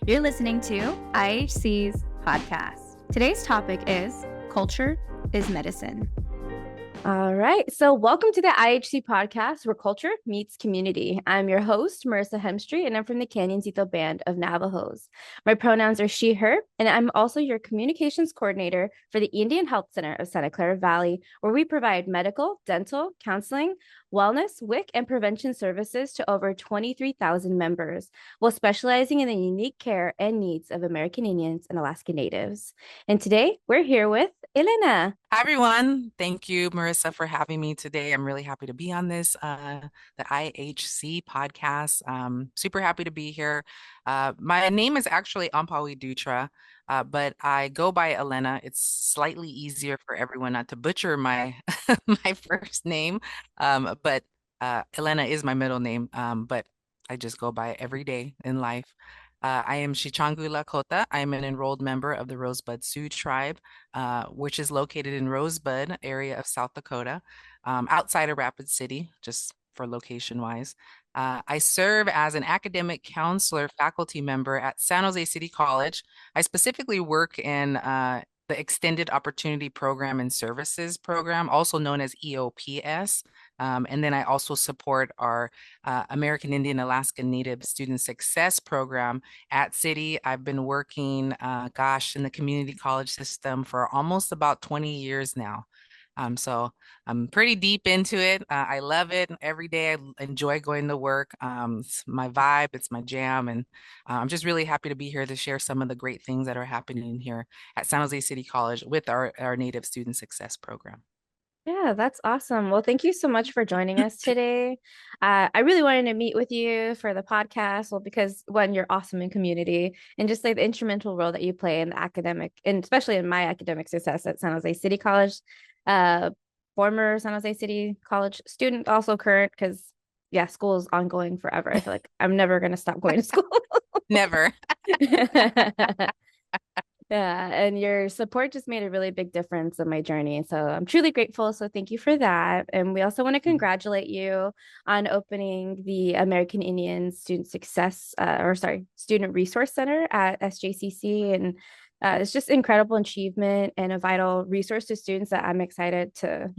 You're listening to IHC's podcast. Today's topic is Culture is Medicine. All right. So welcome to the IHC podcast where culture meets community. I'm your host, Marissa Hemstreet, and I'm from the Canyoncito Band of Navajos. My pronouns are she, her, and I'm also your communications coordinator for the Indian Health Center of Santa Clara Valley, where we provide medical, dental, counseling, wellness, WIC, and prevention services to over 23,000 members, while specializing in the unique care and needs of American Indians and Alaskan Natives. And today we're here with Elena. Hi, everyone. Thank you, Marissa, for having me today. I'm really happy to be on the IHC podcast. Super happy to be here. My name is actually Elena Dutra, but I go by Elena. It's slightly easier for everyone not to butcher my my first name, but Elena is my middle name, but I just go by it every day in life. I am Sicangu Lakota. I'm an enrolled member of the Rosebud Sioux Tribe, which is located in Rosebud area of South Dakota, outside of Rapid City, just for location wise. I serve as an academic counselor faculty member at San Jose City College. I specifically work in the Extended Opportunity Program and Services Program, also known as EOPS. And then I also support our American Indian Alaskan Native Student Success Program at City. I've been working, in the community college system for almost about 20 years now. So I'm pretty deep into it. I love it. Every day I enjoy going to work. It's my vibe, it's my jam. And I'm just really happy to be here to share some of the great things that are happening here at San Jose City College with our Native Student Success Program. Yeah, that's awesome. Well, thank you so much for joining us today. I really wanted to meet with you for the podcast, well, because one, you're awesome in community and just like the instrumental role that you play in the academic, and especially in my academic success at San Jose City College. Uh, Former San Jose City College student, also current, because yeah, school is ongoing forever. I feel like I'm never going to stop going to school. Never. Yeah, and your support just made a really big difference in my journey. So I'm truly grateful. So thank you for that. And we also want to congratulate you on opening the American Indian Student Resource Center at SJCC. And it's just incredible achievement and a vital resource to students that I'm excited to,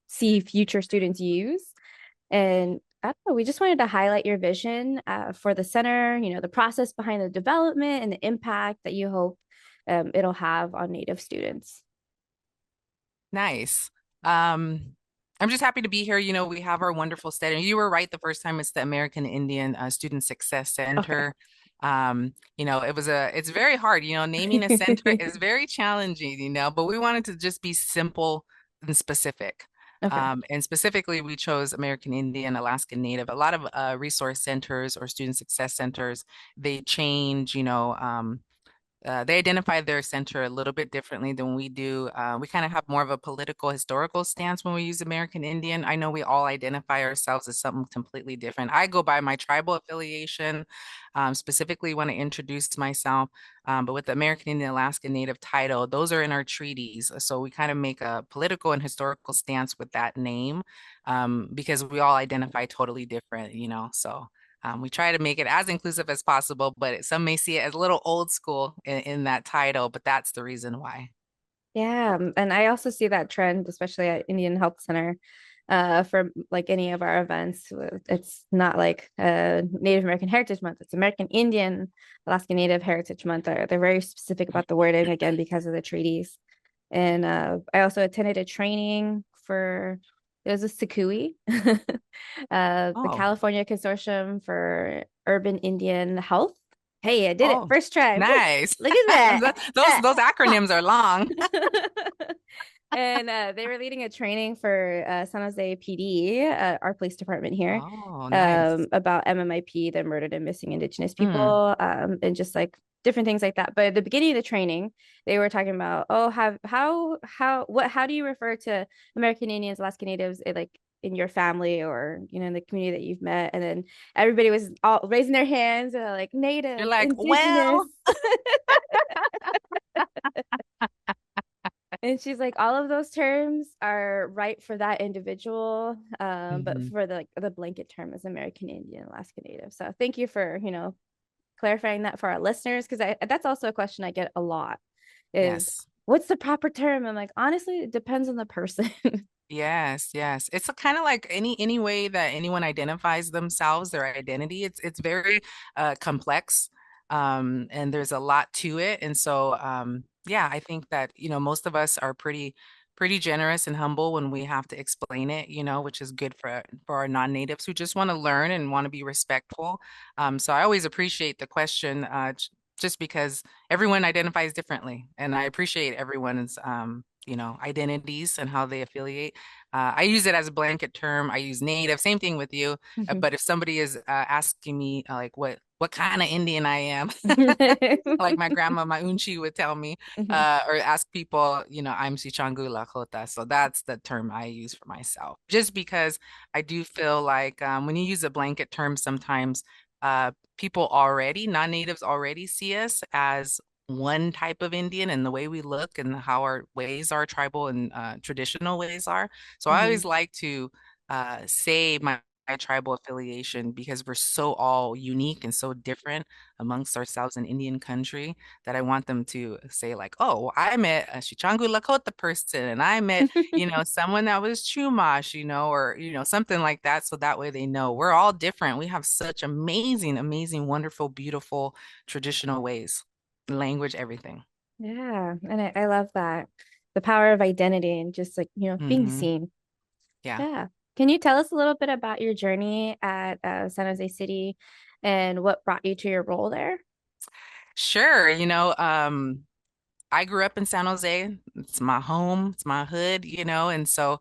see future students use. And I don't know, we just wanted to highlight your vision for the center, the process behind the development and the impact that you hope it'll have on Native students. Nice. I'm just happy to be here. We have our wonderful study. You were right the first time. It's the American Indian Student Success Center. Okay. It's very hard, naming a center is very challenging, but we wanted to just be simple and specific. Okay. And specifically, we chose American Indian, Alaskan Native. A lot of resource centers or student success centers, they change, they identify their center a little bit differently than we do. We kind of have more of a political, historical stance when we use American Indian. I know we all identify ourselves as something completely different. I go by my tribal affiliation, specifically when I introduce myself. But with the American Indian Alaskan Native title, those are in our treaties. So we kind of make a political and historical stance with that name because we all identify totally different, so. We try to make it as inclusive as possible, but some may see it as a little old school in that title, but that's the reason why. Yeah, and I also see that trend, especially at Indian Health Center, for like any of our events. It's not like Native American Heritage Month; it's American Indian, Alaska Native Heritage Month. They're very specific about the wording again because of the treaties. And I also attended a training for it was a SICUI, the Oh, California Consortium for Urban Indian Health. Hey, I did it oh, first try. Woo! nice. Look at that. Those acronyms are long. And they were leading a training for San Jose PD, our police department here, Oh, nice. about MMIP, the murdered and missing Indigenous Mm. people, and just like different things like that. But at the beginning of the training, they were talking about, how do you refer to American Indians, Alaska Natives, like in your family or in the community that you've met? And then everybody was all raising their hands, like You're Native, like, Indigenous. well, And she's like, all of those terms are right for that individual, but Mhm. for the blanket term is American Indian, Alaska Native. So thank you for clarifying that for our listeners, because that's also a question I get a lot is Yes. what's the proper term? I'm like, honestly, it depends on the person. Yes, yes. It's kind of like any way that anyone identifies themselves, their identity. It's very complex, and there's a lot to it. And so, yeah, I think that most of us are pretty generous and humble when we have to explain it, which is good for our non-natives who just want to learn and want to be respectful. So I always appreciate the question, just because everyone identifies differently, and I appreciate everyone's identities and how they affiliate. I use it as a blanket term. I use native, same thing with you. But if somebody is asking me like what kind of Indian I am, like my grandma, my unchi would tell me, or ask people, I'm Sicangu Lakota. So that's the term I use for myself. Just because I do feel like when you use a blanket term, sometimes people already, non-natives already see us as one type of Indian and the way we look and how our ways are, tribal and traditional ways are. So I Hmm. always like to say my tribal affiliation because we're so all unique and so different amongst ourselves in Indian country that I want them to say like, oh, well, I met a Chichangu Lakota person and I met, someone that was Chumash, or, something like that. So that way they know we're all different. We have such amazing, amazing, wonderful, beautiful traditional ways, language, everything. Yeah, and I love that. The power of identity and just like, being Hmm. seen. Yeah. Yeah. Can you tell us a little bit about your journey at San Jose City and what brought you to your role there? Sure. I grew up in San Jose. It's my home, it's my hood, and so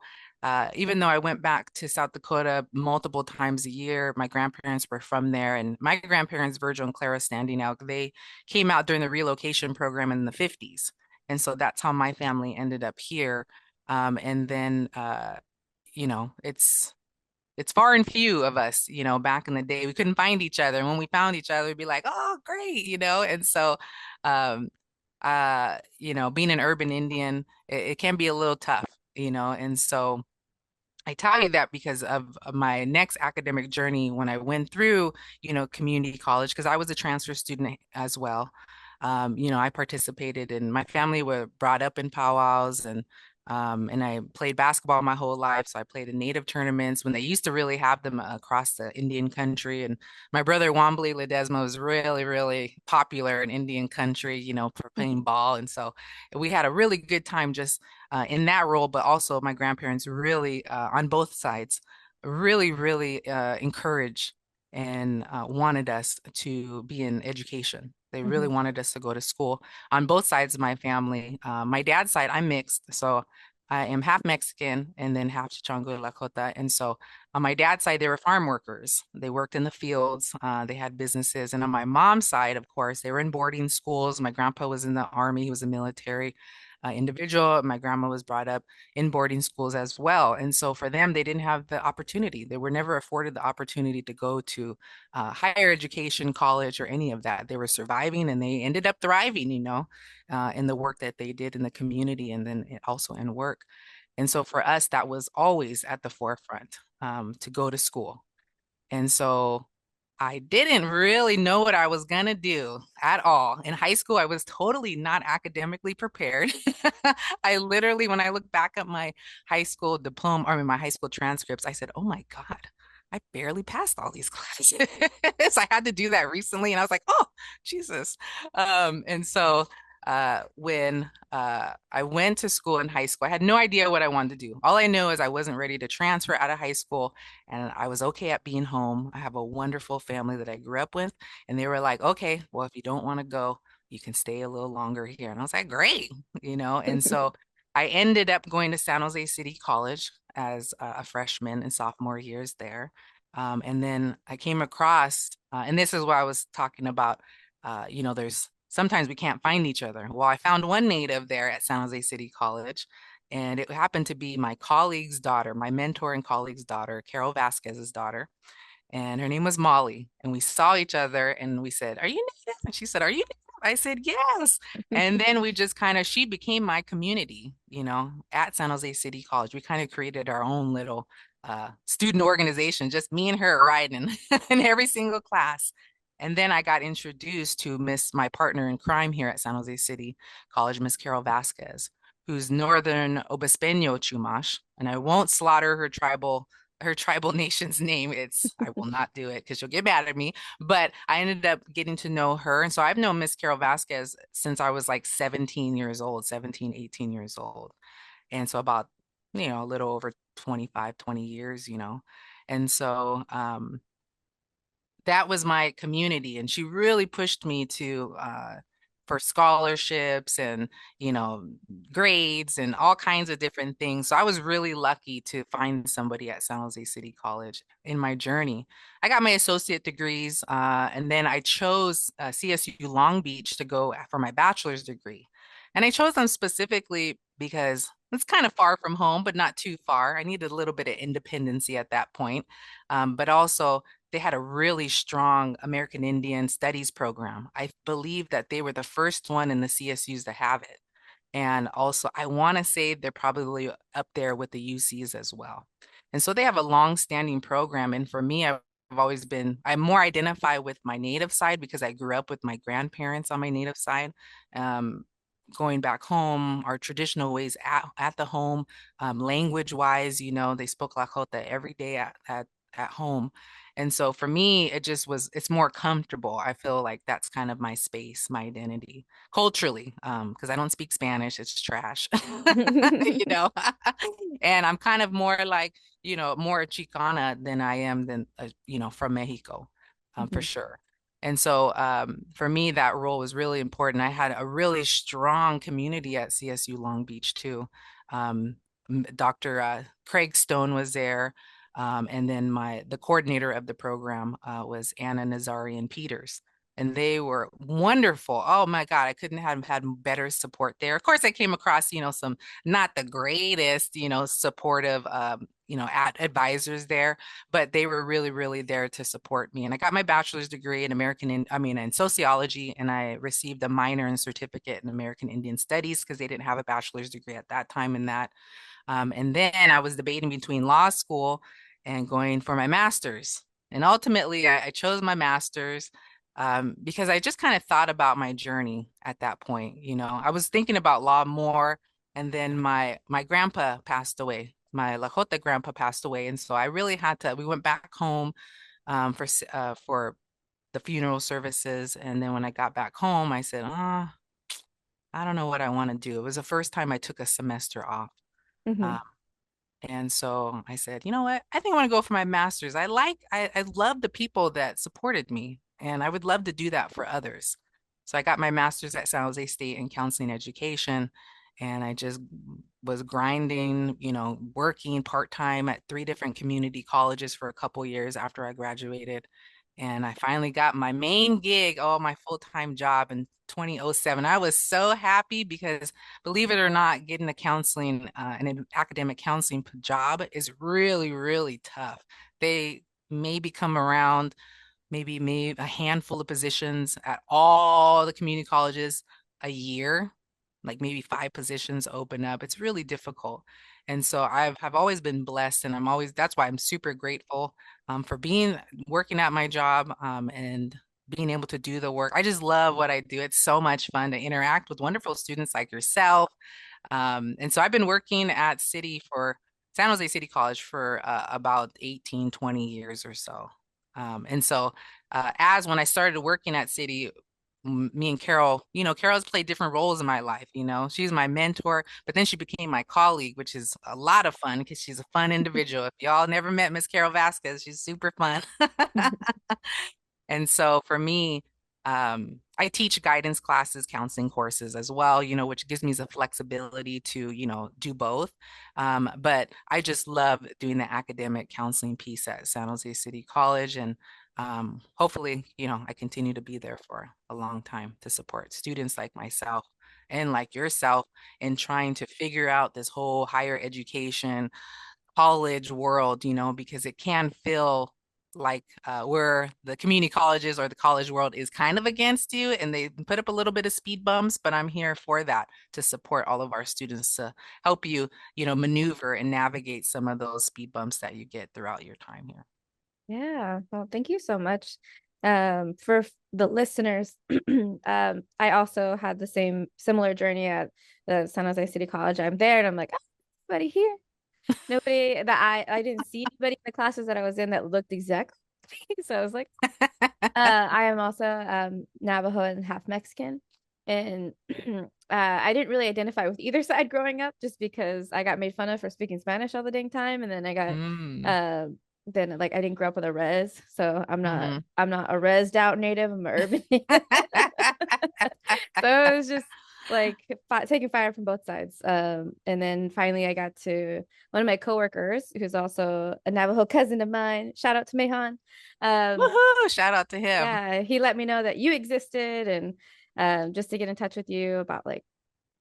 even though I went back to South Dakota multiple times a year, my grandparents were from there, and my grandparents, Virgil and Clara Standing Elk, they came out during the relocation program in the 50s. And so that's how my family ended up here. And then, you know, it's it's far and few of us, back in the day. We couldn't find each other. And when we found each other, we'd be like, oh, great, And so, um, being an urban Indian, it can be a little tough, And so I tell you that because of my next academic journey when I went through, community college, because I was a transfer student as well. I participated in my family were brought up in powwows and I played basketball my whole life. So I played in native tournaments when they used to really have them across the Indian country. And my brother Wambly Ledesma was really, really popular in Indian country, for playing ball. And so we had a really good time just in that role, but also my grandparents really, on both sides, really, really encouraged and wanted us to be in education. They really Hmm. wanted us to go to school on both sides of my family. My dad's side, I'm mixed. So I am half Mexican and then half Chichango Lakota. And so on my dad's side, they were farm workers. They worked in the fields. They had businesses. And on my mom's side, of course, they were in boarding schools. My grandpa was in the army. He was a military individual. My grandma was brought up in boarding schools as well. And so for them, they didn't have the opportunity. They were never afforded the opportunity to go to higher education, college, or any of that. They were surviving and they ended up thriving, in the work that they did in the community and then also in work. And so for us, that was always at the forefront to go to school. And so I didn't really know what I was gonna do at all. In high school, I was totally not academically prepared. I literally, when I look back at my high school diploma, or I mean, my high school transcripts, I said, oh my God, I barely passed all these classes. I had to do that recently, and I was like, oh, Jesus. And so when I went to school in high school, I had no idea what I wanted to do. All I know is I wasn't ready to transfer out of high school and I was okay at being home. I have a wonderful family that I grew up with, and they were like, okay, well, if you don't want to go, you can stay a little longer here. And I was like, great, And so I ended up going to San Jose City College as a freshman and sophomore years there. And then I came across, and this is what I was talking about, there's sometimes we can't find each other. Well, I found one native there at San Jose City College, and it happened to be my colleague's daughter, my mentor and colleague's daughter, Carol Vasquez's daughter. And her name was Molly. And we saw each other and we said, are you native? And she said, are you native? I said, yes. And then we just kind of, she became my community, at San Jose City College. We kind of created our own little student organization, just me and her riding in every single class. And then I got introduced to my partner in crime here at San Jose City College, Miss Carol Vasquez, who's Northern Obispeño Chumash, and I won't slaughter her tribal nation's name. I will not do it because she'll get mad at me. But I ended up getting to know her. And so I've known Miss Carol Vasquez since I was like 17 years old, 17, 18 years old. And so about, a little over 25, 20 years, And so that was my community, and she really pushed me to for scholarships and grades and all kinds of different things. So I was really lucky to find somebody at San Jose City College in my journey. I got my associate degrees, and then I chose CSU Long Beach to go for my bachelor's degree. And I chose them specifically because it's kind of far from home, but not too far. I needed a little bit of independency at that point, but also they had a really strong American Indian Studies program. I believe that they were the first one in the CSUs to have it. And also, I want to say they're probably up there with the UCs as well. And so they have a long-standing program. And for me, I more identify with my native side because I grew up with my grandparents on my native side. Going back home, our traditional ways at the home, language-wise, they spoke Lakota every day at home. And so for me, it's more comfortable. I feel like that's kind of my space, my identity culturally, because I don't speak Spanish. It's trash, you know. And I'm kind of more like, more Chicana than I am from Mexico, for sure. And so for me, that role was really important. I had a really strong community at CSU Long Beach too. Dr. Craig Stone was there. And then the coordinator of the program was Anna Nazarian Peters. And they were wonderful. Oh my God, I couldn't have had better support there. Of course, I came across, some not the greatest, supportive, advisors there, but they were really, really there to support me. And I got my bachelor's degree in sociology, and I received a minor and certificate in American Indian Studies because they didn't have a bachelor's degree at that time in that. And then I was debating between law school and going for my master's. And ultimately, I chose my master's because I just kind of thought about my journey at that point. I was thinking about law more, and then my grandpa passed away. My Lakota grandpa passed away, and so I really had to. We went back home for the funeral services, and then when I got back home, I said, "Ah, I don't know what I want to do." It was the first time I took a semester off. Mm-hmm. Um, and so I said, you know what? I think I want to go for my master's. I love the people that supported me, and I would love to do that for others. So I got my master's at San Jose State in counseling education, and I just was grinding, working part-time at 3 different community colleges for a couple years after I graduated. And I finally got my main gig, my full-time job in 2007. I was so happy because, believe it or not, getting a counseling, an academic counseling job is really, really tough. They maybe come around maybe a handful of positions at all the community colleges a year, like maybe 5 positions open up. It's really difficult. And so I've always been blessed, and that's why I'm super grateful for working at my job and being able to do the work. I just love what I do. It's so much fun to interact with wonderful students like yourself. And so I've been working at San Jose City College for about 18, 20 years or so. And so as when I started working at City, me and Carol, Carol's played different roles in my life. She's my mentor, but then she became my colleague, which is a lot of fun because she's a fun individual. If y'all never met Miss Carol Vasquez, she's super fun. And so for me, I teach guidance classes, counseling courses as well, which gives me the flexibility to, do both. But I just love doing the academic counseling piece at San Jose City College. And hopefully, I continue to be there for a long time to support students like myself and like yourself in trying to figure out this whole higher education college world, because it can feel like where the community colleges or the college world is kind of against you, and they put up a little bit of speed bumps, but I'm here for that to support all of our students to help you, maneuver and navigate some of those speed bumps that you get throughout your time here. Yeah. Well, thank you so much. For the listeners, I also had the similar journey at the San Jose City College. I'm there and I'm like, oh, nobody here. Nobody that I didn't see anybody in the classes that I was in that looked exactly like me. So I was like, I am also Navajo and half Mexican. And I didn't really identify with either side growing up just because I got made fun of for speaking Spanish all the dang time. And then I got then like I didn't grow up with a res. So I'm not a resed out native, I'm an urban native. So it was just like taking fire from both sides. And then finally I got to one of my coworkers who's also a Navajo cousin of mine. Shout out to Mehan. Woohoo! Shout out to him. Yeah, he let me know that you existed and just to get in touch with you about like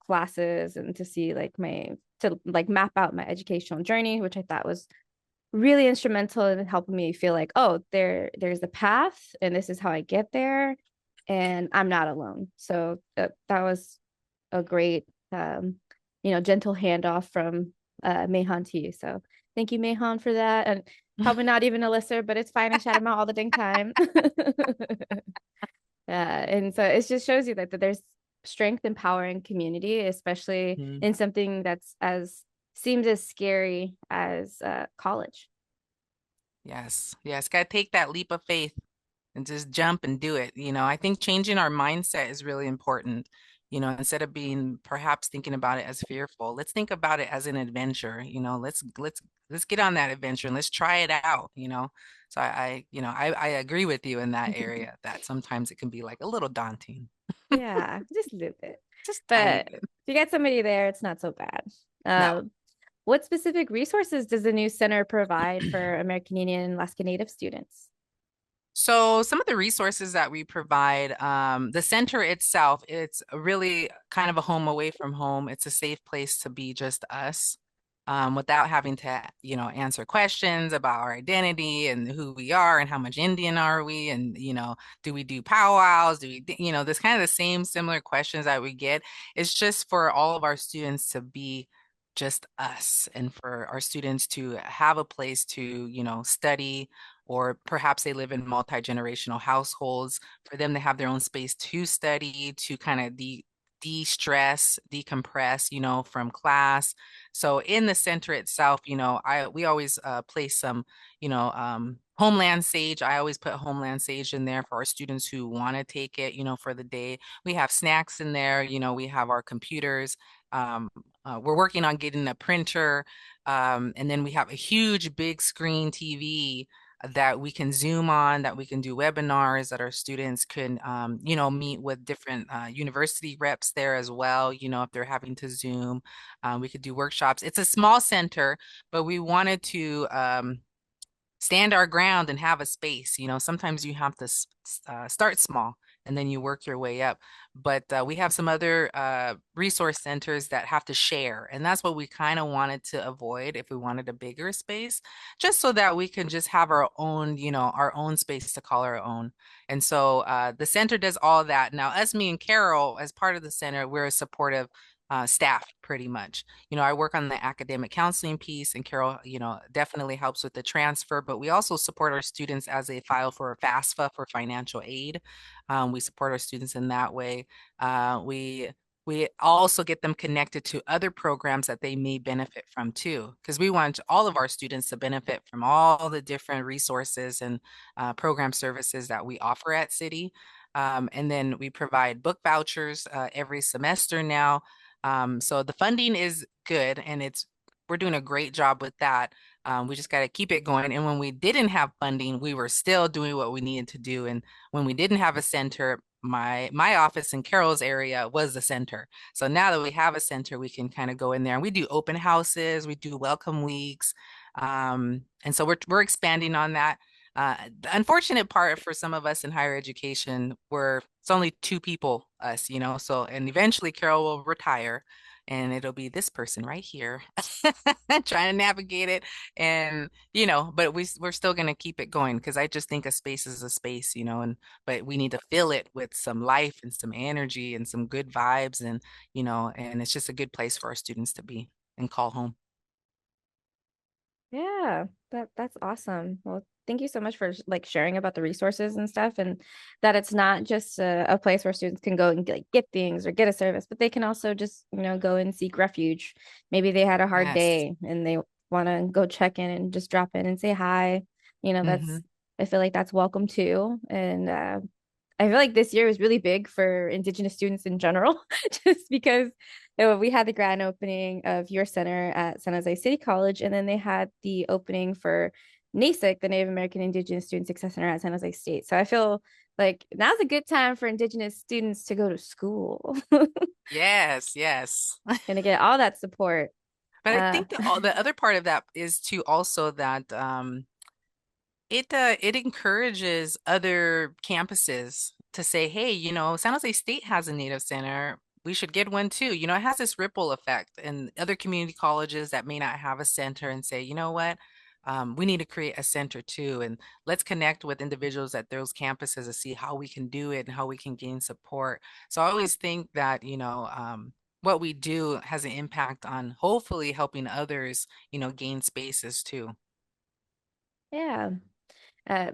classes and to see like to like map out my educational journey, which I thought was really instrumental in helping me feel like, oh, there's a path and this is how I get there and I'm not alone. So that was a great gentle handoff from Mehan to you. So thank you, Mehan, for that. And probably not even a listener, but it's fine. I shout him out all the dang time. And so it just shows you that there's strength and power in community, especially in something that's seems as scary as college. Yes. Got to take that leap of faith and just jump and do it. I think changing our mindset is really important. Instead of being perhaps thinking about it as fearful, let's think about it as an adventure. Let's get on that adventure and let's try it out. So I agree with you in that area that sometimes it can be like a little daunting. Yeah, just a little bit. Just But tiny bit. if you get somebody there, it's not so bad. No. What specific resources does the new center provide for American Indian and Alaskan Native students? So some of the resources that we provide, the center itself, it's really kind of a home away from home. It's a safe place to be just us, without having to, answer questions about our identity and who we are and how much Indian are we and, do we do powwows? Do we, this kind of the same similar questions that we get. It's just for all of our students to be just us and for our students to have a place to, study, or perhaps they live in multi-generational households, for them to have their own space to study, to kind of de-stress, decompress, from class. So in the center itself, we always place some, Homeland Sage. I always put Homeland Sage in there for our students who want to take it, for the day. We have snacks in there, we have our computers. We're working on getting a printer. And then we have a huge big screen TV that we can Zoom on, that we can do webinars, that our students can, meet with different university reps there as well. If they're having to Zoom, we could do workshops. It's a small center, but we wanted to stand our ground and have a space. Sometimes you have to start small and then you work your way up. But we have some other resource centers that have to share. And that's what we kind of wanted to avoid if we wanted a bigger space, just so that we can just have our own, our own space to call our own. And so the center does all that. Now, me and Carol, as part of the center, we're a supportive staff pretty much. I work on the academic counseling piece, and Carol, definitely helps with the transfer, but we also support our students as they file for FAFSA for financial aid. We support our students in that way. We also get them connected to other programs that they may benefit from too, because we want all of our students to benefit from all the different resources and program services that we offer at City. And then we provide book vouchers every semester now. So the funding is good, and we're doing a great job with that. We just got to keep it going. And when we didn't have funding, we were still doing what we needed to do. And when we didn't have a center, my office in Carol's area was the center. So now that we have a center, we can kind of go in there and we do open houses, we do welcome weeks. And so we're expanding on that. The unfortunate part for some of us in higher education, it's only two people, us, so, and eventually Carol will retire and it'll be this person right here trying to navigate it. And, but we're still going to keep it going, because I just think a space is a space, but we need to fill it with some life and some energy and some good vibes. And, and it's just a good place for our students to be and call home. Yeah, that's awesome. Well, thank you so much for like sharing about the resources and stuff, and that it's not just a place where students can go and like get things or get a service, but they can also just, go and seek refuge. Maybe they had a hard Yes. day and they want to go check in and just drop in and say hi. Mm-hmm. I feel like that's welcome too. And I feel like this year was really big for Indigenous students in general, just because we had the grand opening of your center at San Jose City College, and then they had the opening for NASIC, the Native American Indigenous Student Success Center at San Jose State. So I feel like now's a good time for Indigenous students to go to school Yes, yes. and to get all that support. But I Uh, think the other part of that is too also that it encourages other campuses to say, hey, San Jose State has a Native Center. We should get one too. It has this ripple effect, and other community colleges that may not have a center and say, you know what, we need to create a center too, and let's connect with individuals at those campuses to see how we can do it and how we can gain support. So I always think that, what we do has an impact on hopefully helping others, gain spaces too. yeah.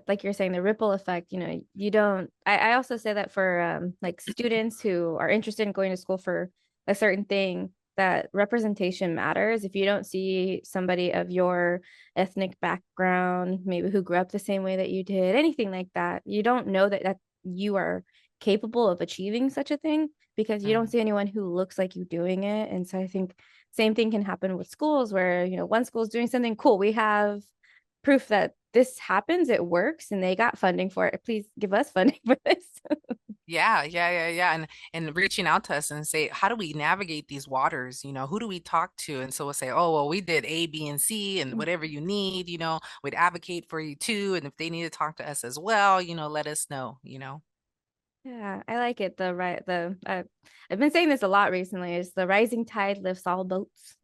Like you're saying, the ripple effect, you don't, I also say that for like students who are interested in going to school for a certain thing, that representation matters. If you don't see somebody of your ethnic background, maybe who grew up the same way that you did, anything like that, you don't know that you are capable of achieving such a thing because you don't Mhm. see anyone who looks like you doing it. And so I think same thing can happen with schools where, one school is doing something cool. We have proof that this happens, it works, and they got funding for it. Please give us funding for this. Yeah, yeah, yeah, yeah. And reaching out to us and say, how do we navigate these waters? Who do we talk to? And so we'll say, oh, well, we did A, B, and C, and whatever you need, we'd advocate for you too. And if they need to talk to us as well, let us know. Yeah, I like it. I've been saying this a lot recently, is the rising tide lifts all boats.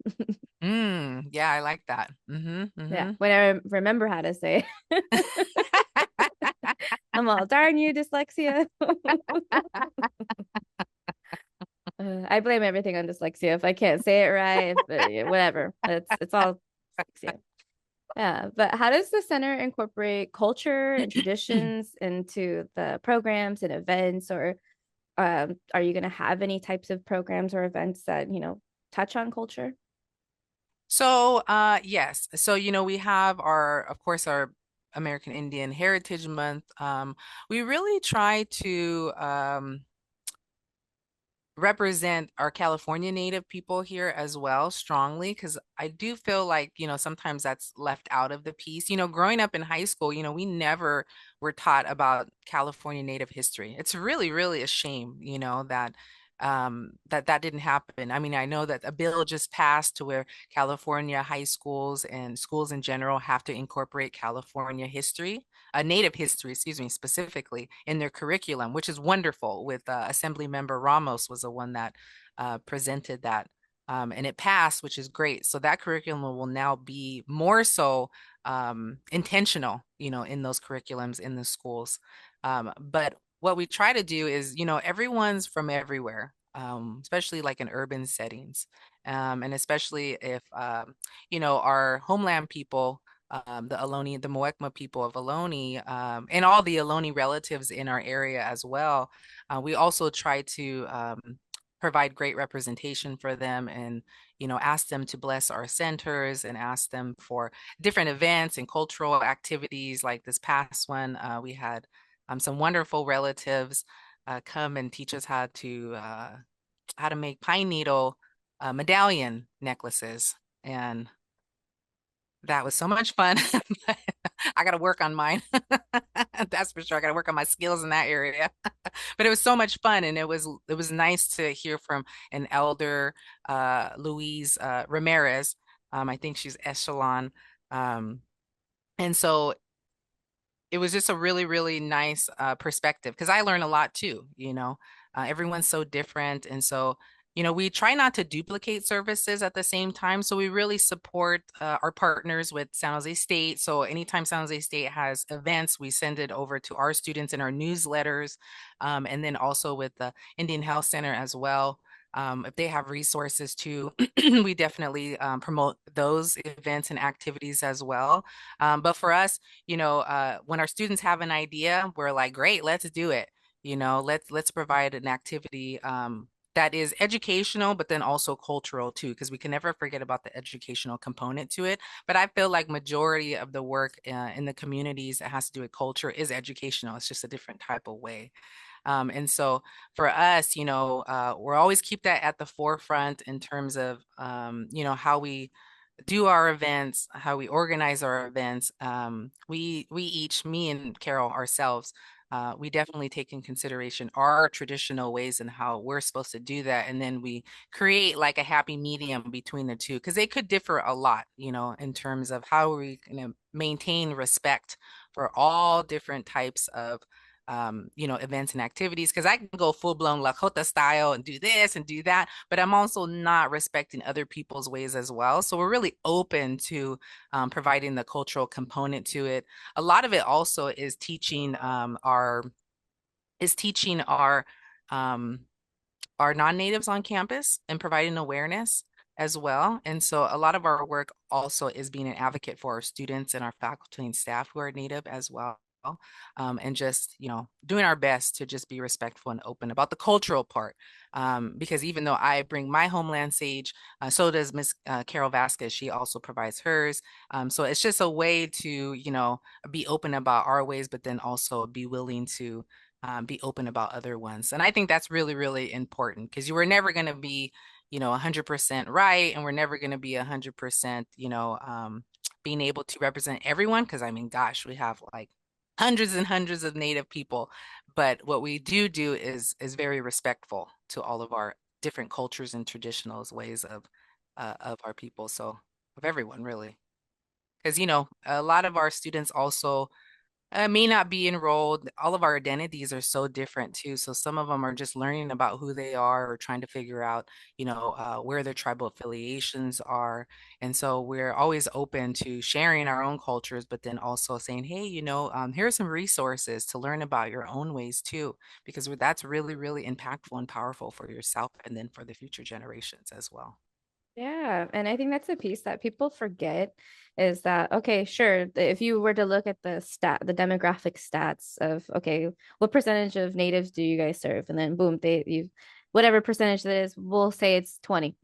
Yeah, I like that. Mm-hmm, Yeah, mm-hmm. when I remember how to say it. I'm all, darn you, dyslexia. I blame everything on dyslexia. If I can't say it right, yeah, whatever. It's all dyslexia. Yeah, but how does the center incorporate culture and traditions into the programs and events, or are you going to have any types of programs or events that, touch on culture? So, yes. So, we have of course, our American Indian Heritage Month. We really try to represent our California Native people here as well strongly, because I do feel like, sometimes that's left out of the piece. Growing up in high school, we never were taught about California Native history. It's really, really a shame, that didn't happen. I mean, I know that a bill just passed to where California high schools and schools in general have to incorporate California history, Native history, excuse me, specifically in their curriculum, which is wonderful. With Assembly Member Ramos was the one that presented that. And it passed, which is great. So that curriculum will now be more so intentional, in those curriculums in the schools. But what we try to do is, everyone's from everywhere, especially like in urban settings. And especially if, our homeland people, the Ohlone, the Muwekma people of Ohlone, and all the Ohlone relatives in our area as well. We also try to provide great representation for them, and ask them to bless our centers and ask them for different events and cultural activities. Like this past one, we had some wonderful relatives come and teach us how to make pine needle medallion necklaces, and that was so much fun. I got to work on mine. That's for sure. I got to work on my skills in that area. But it was so much fun, and it was nice to hear from an elder, Louise Ramirez. I think she's Echelon. Um, and so it was just a really, really nice perspective, because I learn a lot too. Everyone's so different. And so, we try not to duplicate services at the same time. So we really support our partners with San Jose State. So anytime San Jose State has events, we send it over to our students in our newsletters, and then also with the Indian Health Center as well. If they have resources too, we definitely promote those events and activities as well. But for us, when our students have an idea, we're like, great, let's do it. Let's provide an activity that is educational, but then also cultural too, because we can never forget about the educational component to it. But I feel like majority of the work in the communities that has to do with culture is educational. It's just a different type of way. And so for us, we're always keep that at the forefront in terms of, how we do our events, how we organize our events. We each, me and Carol ourselves, we definitely take in consideration our traditional ways and how we're supposed to do that. And then we create like a happy medium between the two, because they could differ a lot, in terms of how we can maintain respect for all different types of events and activities. Because I can go full blown Lakota style and do this and do that, but I'm also not respecting other people's ways as well. So we're really open to providing the cultural component to it. A lot of it also is teaching um, our non-natives on campus and providing awareness as well. And so a lot of our work also is being an advocate for our students and our faculty and staff who are native as well. And just, doing our best to just be respectful and open about the cultural part. Because even though I bring my homeland sage, so does Miss Carol Vasquez. She also provides hers. So it's just a way to, be open about our ways, but then also be willing to be open about other ones. And I think that's really, really important, because you were never going to be, 100% right. And we're never going to be 100%, being able to represent everyone. Because I mean, gosh, we have like hundreds and hundreds of Native people. But what we do is very respectful to all of our different cultures and traditional ways of our people. So of everyone, really. Because, a lot of our students also may not be enrolled. All of our identities are so different too. So some of them are just learning about who they are or trying to figure out, where their tribal affiliations are. And so we're always open to sharing our own cultures, but then also saying, hey, here are some resources to learn about your own ways too, because that's really, really impactful and powerful for yourself and then for the future generations as well. Yeah, and I think that's a piece that people forget is that, okay, sure, if you were to look at the demographic stats of, okay, what percentage of natives do you guys serve? And then boom, whatever percentage that is, we'll say it's 20.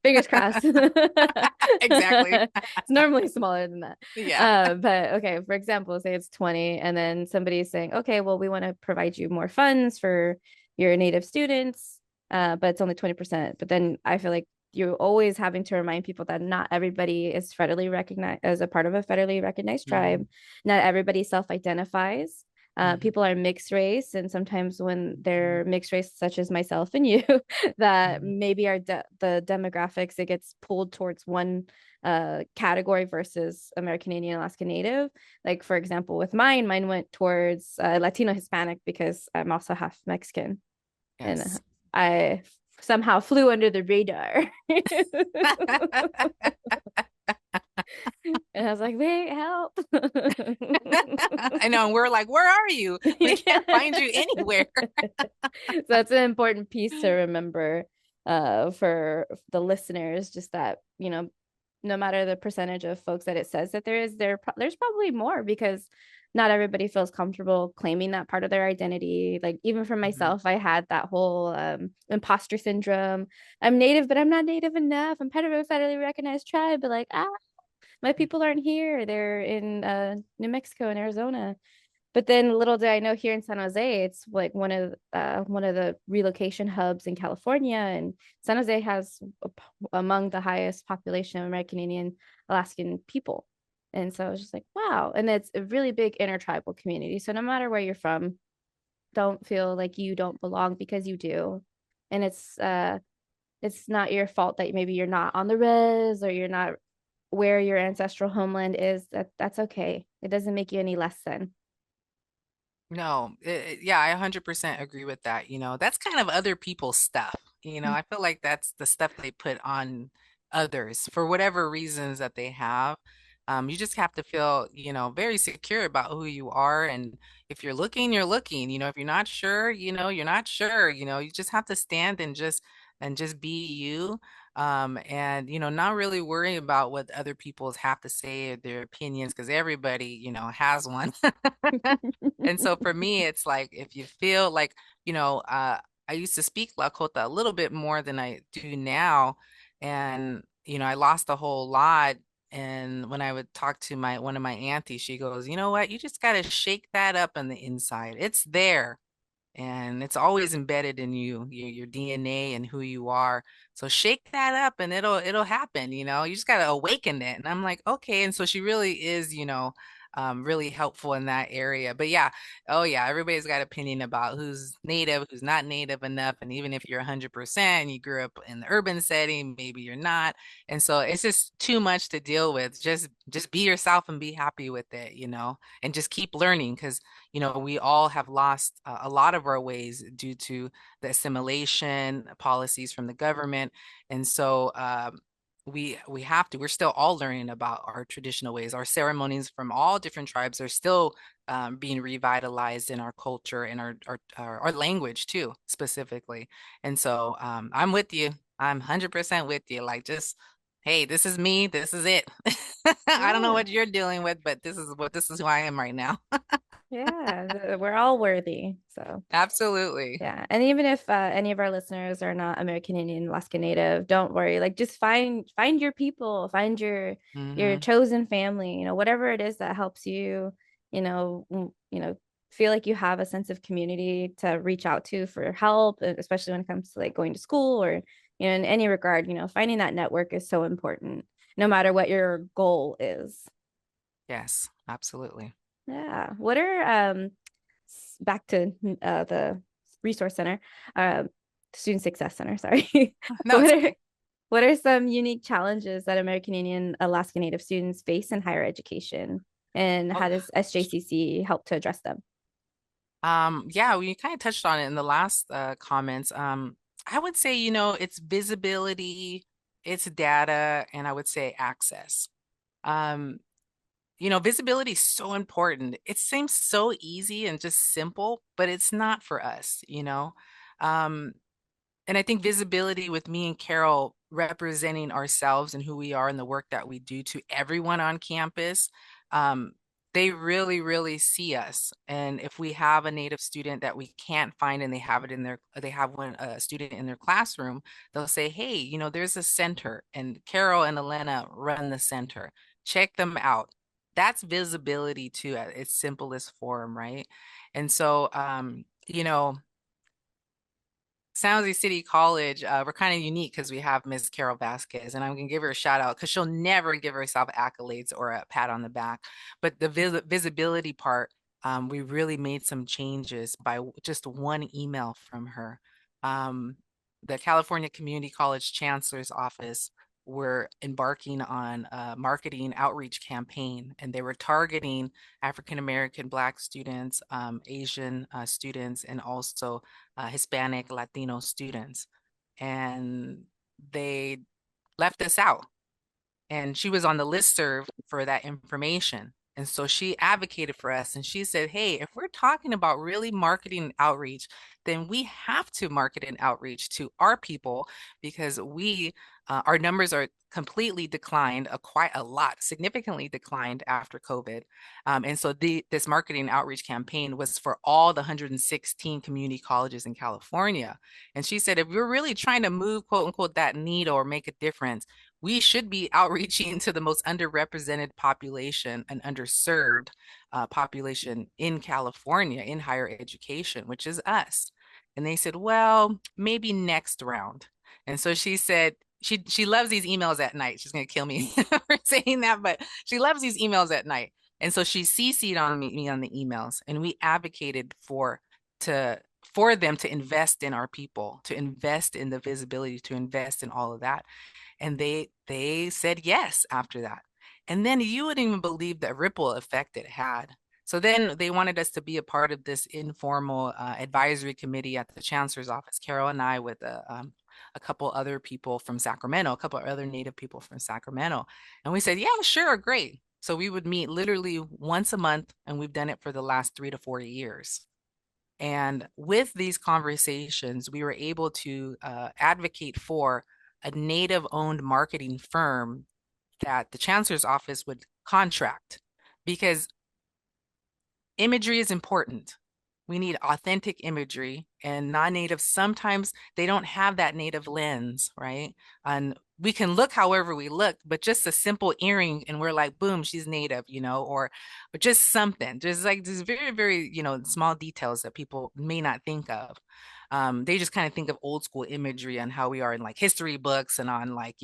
Fingers crossed. Exactly. It's normally smaller than that. Yeah. But okay, for example, say it's 20, and then somebody is saying, okay, well, we want to provide you more funds for your native students, but it's only 20%. But then I feel like you're always having to remind people that not everybody is federally recognized as a part of a federally recognized tribe. Mm-hmm. Not everybody self-identifies. Mm-hmm. People are mixed race, and sometimes when they're mixed race, such as myself and you, that Mm-hmm. maybe the demographics, it gets pulled towards one category versus American Indian, Alaskan Native. Like for example, with mine went towards Latino Hispanic because I'm also half Mexican, and Yes. I somehow flew under the radar. And I was like, wait, help. I know. And we're like, where are you? We can't find you anywhere. So that's an important piece to remember for the listeners, just that, no matter the percentage of folks that it says that there's probably more, because not everybody feels comfortable claiming that part of their identity. Like even for myself, I had that whole imposter syndrome. I'm native, but I'm not native enough. I'm part of a federally recognized tribe, but like, my people aren't here. They're in New Mexico and Arizona. But then little did I know, here in San Jose, it's like one of the relocation hubs in California, and San Jose has among the highest population of American Indian Alaskan people. And so I was just like, wow. And it's a really big intertribal community. So no matter where you're from, don't feel like you don't belong, because you do. And it's not your fault that maybe you're not on the res or you're not where your ancestral homeland is. That's okay. It doesn't make you any less than. No, yeah, I 100% agree with that. That's kind of other people's stuff. I feel like that's the stuff they put on others for whatever reasons that they have. You just have to feel, very secure about who you are. And if you're looking, you're looking. If you're not sure, you're not sure. You just have to stand and just be you. And not really worry about what other people have to say or their opinions, because everybody, has one. And so for me, it's like if you feel like, I used to speak Lakota a little bit more than I do now. And, I lost a whole lot. And when I would talk to one of my aunties, she goes, you know what? You just got to shake that up on the inside. It's there and it's always embedded in you, your DNA and who you are. So shake that up and it'll happen, you just got to awaken it. And I'm like, okay. And so she really is, really helpful in that area. But yeah, oh yeah, everybody's got opinion about who's native, who's not native enough. And even if you're 100%, you grew up in the urban setting, maybe you're not. And so it's just too much to deal with. Just be yourself and be happy with it, and just keep learning, because we all have lost a lot of our ways due to the assimilation policies from the government. And so we have to, we're still all learning about our traditional ways. Our ceremonies from all different tribes are still being revitalized in our culture and our language too, specifically. And so I'm with you. I'm 100% with you. Like, just, hey, this is me. This is it. I don't know Yeah. what you're dealing with, but this is who I am right now. Yeah, we're all worthy. So, Absolutely. yeah. And even if any of our listeners are not American Indian, Alaskan Native, don't worry. Like, just find your people, find your Hmm. chosen family, whatever it is that helps you, feel like you have a sense of community to reach out to for help, especially when it comes to like going to school or, in any regard, finding that network is so important, no matter what your goal is. Yes, absolutely. Yeah. What are back to the resource center, uh, student success center, sorry. No, What it's are okay. what are some unique challenges that American Indian Alaska Native students face in higher education? And Oh, how does SJCC help to address them? yeah, we kind of touched on it in the last comments. I would say, it's visibility, it's data, and I would say access. Um, visibility is so important. It seems so easy and just simple, but it's not for us. Um, and I think visibility with me and Carol representing ourselves and who we are and the work that we do to everyone on campus, um, they really, really see us. And if we have a Native student that we can't find and they have a student in their classroom, they'll say, hey, there's a center and Carol and Elena run the center. Check them out. That's visibility too at its simplest form, right? And so, San Jose City College, we're kind of unique because we have Miss Carol Vasquez, and I'm gonna give her a shout out because she'll never give herself accolades or a pat on the back. But the visibility part, we really made some changes by just one email from her. Um, the California Community College Chancellor's Office were embarking on a marketing outreach campaign, and they were targeting African American, Black students, Asian students, and also Hispanic, Latino students. And they left us out. And she was on the listserv for that information. And so she advocated for us and she said, hey, if we're talking about really marketing outreach, then we have to market and outreach to our people because our numbers are completely declined, quite a lot, significantly declined after COVID. And so this marketing outreach campaign was for all the 116 community colleges in California. And she said, if we're really trying to move, quote unquote, that needle or make a difference, we should be outreaching to the most underrepresented population and underserved population in California in higher education, which is us. And they said, well, maybe next round. And so she said, she loves these emails at night. She's gonna kill me for saying that, but she loves these emails at night. And so she CC'd on me on the emails, and we advocated for them to invest in our people, to invest in the visibility, to invest in all of that. And they said yes after that. And then you wouldn't even believe the ripple effect it had. So then they wanted us to be a part of this informal advisory committee at the chancellor's office. Carol and I with a couple other people from Sacramento, a couple other Native people from Sacramento. And we said, yeah, sure, great. So we would meet literally once a month, and we've done it for the last 3 to 4 years. And with these conversations, we were able to advocate for a Native-owned marketing firm that the chancellor's office would contract, because imagery is important. We need authentic imagery, and non-native, sometimes they don't have that native lens, right? And we can look however we look, but just a simple earring and we're like, boom, she's native, or just something. There's like these very, very, small details that people may not think of. They just kind of think of old school imagery and how we are in like history books and on like,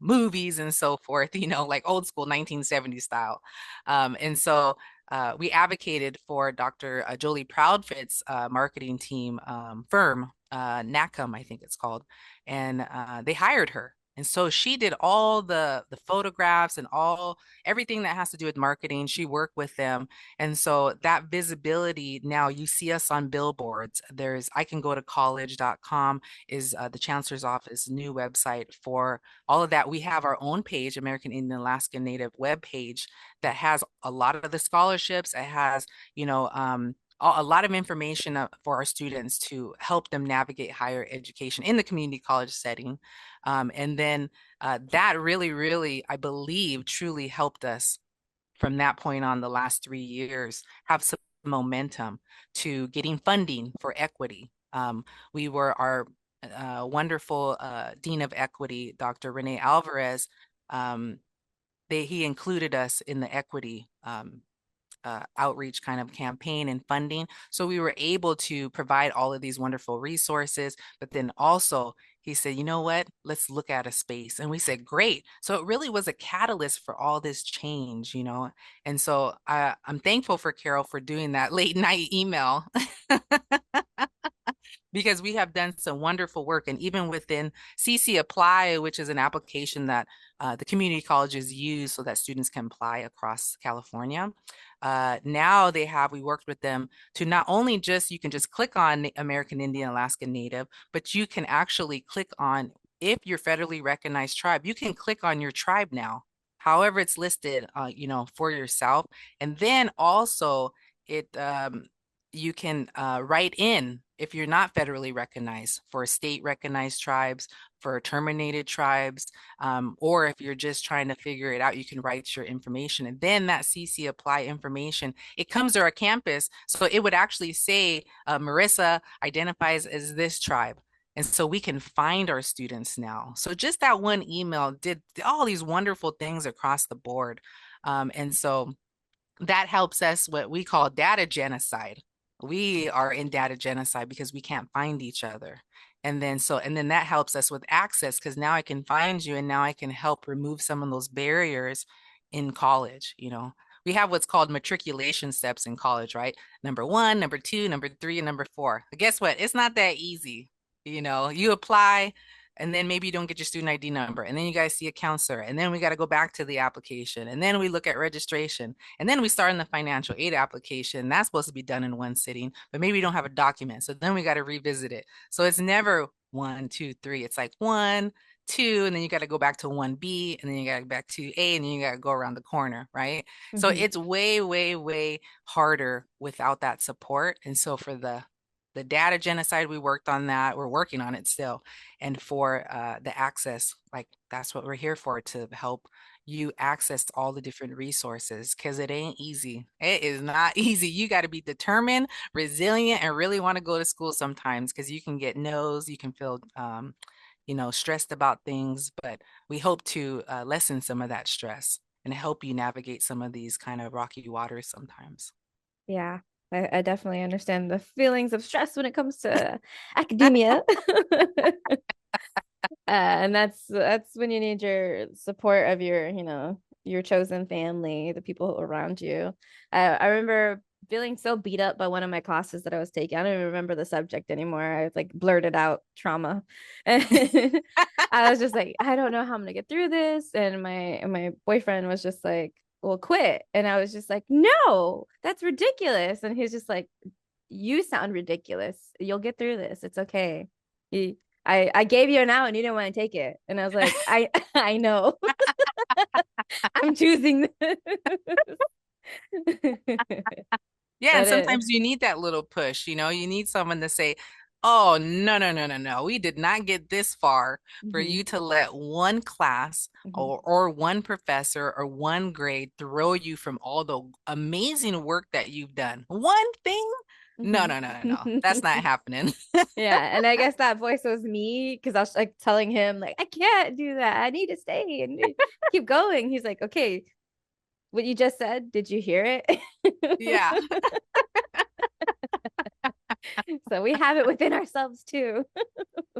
movies and so forth, like old school 1970s style. And so we advocated for Dr. Jolie Proudfit's marketing team firm, NACM, I think it's called, and they hired her. And so she did all the photographs and everything that has to do with marketing. She worked with them. And so that visibility, now you see us on billboards. There's I can go to college.com is the chancellor's office new website for all of that. We have our own page, American Indian Alaskan Native web page, that has a lot of the scholarships. It has, a lot of information for our students to help them navigate higher education in the community college setting. And then that really, really, I believe, truly helped us from that point on the last 3 years have some momentum to getting funding for equity. We were our wonderful Dean of Equity, Dr. Renee Alvarez. He included us in the equity outreach kind of campaign and funding. So we were able to provide all of these wonderful resources, but then also he said, you know what, let's look at a space. And we said, great. So it really was a catalyst for all this change, And so I'm thankful for Carol for doing that late night email. Because we have done some wonderful work. And even within CC Apply, which is an application that the community colleges use so that students can apply across California. Now we worked with them to not only you can just click on American Indian Alaskan Native, but you can actually click on, if you're federally recognized tribe, you can click on your tribe now, however it's listed, for yourself. And then also you can write in if you're not federally recognized for state recognized tribes, for terminated tribes, or if you're just trying to figure it out, you can write your information. And then that CC Apply information, it comes to our campus. So it would actually say, Marissa identifies as this tribe. And so we can find our students now. So just that one email did all these wonderful things across the board. And so that helps us, what we call data genocide. We are in data genocide because we can't find each other. And then that helps us with access, because now I can find you and now I can help remove some of those barriers in college. We have what's called matriculation steps in college, right? Number 1, number 2, number 3, and number 4. But guess what? It's not that easy. You apply, and then maybe you don't get your student ID number, and then you guys see a counselor, and then we got to go back to the application, and then we look at registration, and then we start in the financial aid application. That's supposed to be done in one sitting, but maybe we don't have a document, so then we got to revisit it. So it's never 1, 2, 3. It's like 1, 2, and then you got to go back to 1B, and then you got to go back to A, and then you got to go around the corner, right? Mm-hmm. So it's way, way, way harder without that support. And so for the data genocide, we worked on that. We're working on it still. And for the access, like that's what we're here for, to help you access all the different resources, because it ain't easy. It is not easy. You got to be determined, resilient, and really want to go to school sometimes, because you can get no's, you can feel stressed about things, but we hope to lessen some of that stress and help you navigate some of these kind of rocky waters sometimes. Yeah. I definitely understand the feelings of stress when it comes to academia. And that's when you need your support of your chosen family, the people around you. I remember feeling so beat up by one of my classes that I was taking. I don't even remember the subject anymore. I like blurted out trauma. And I was just like, I don't know how I'm gonna get through this. And my boyfriend was just like, well, quit. And I was just like, no, that's ridiculous. And he's just like, you sound ridiculous. You'll get through this. It's okay. I gave you an out and you didn't want to take it. And I was like, I know. I'm choosing this. Yeah, and But it, sometimes you need that little push, you need someone to say, "Oh, no, no, no, no, no. We did not get this far for mhm, you to let one class mhm, or one professor or one grade throw you from all the amazing work that you've done. One thing? No, mhm. no, no, no, no. That's not happening." Yeah, and I guess that voice was me because I was like telling him like I can't do that. I need to stay and keep going. He's like, okay, what you just said, did you hear it? Yeah. So we have it within ourselves too.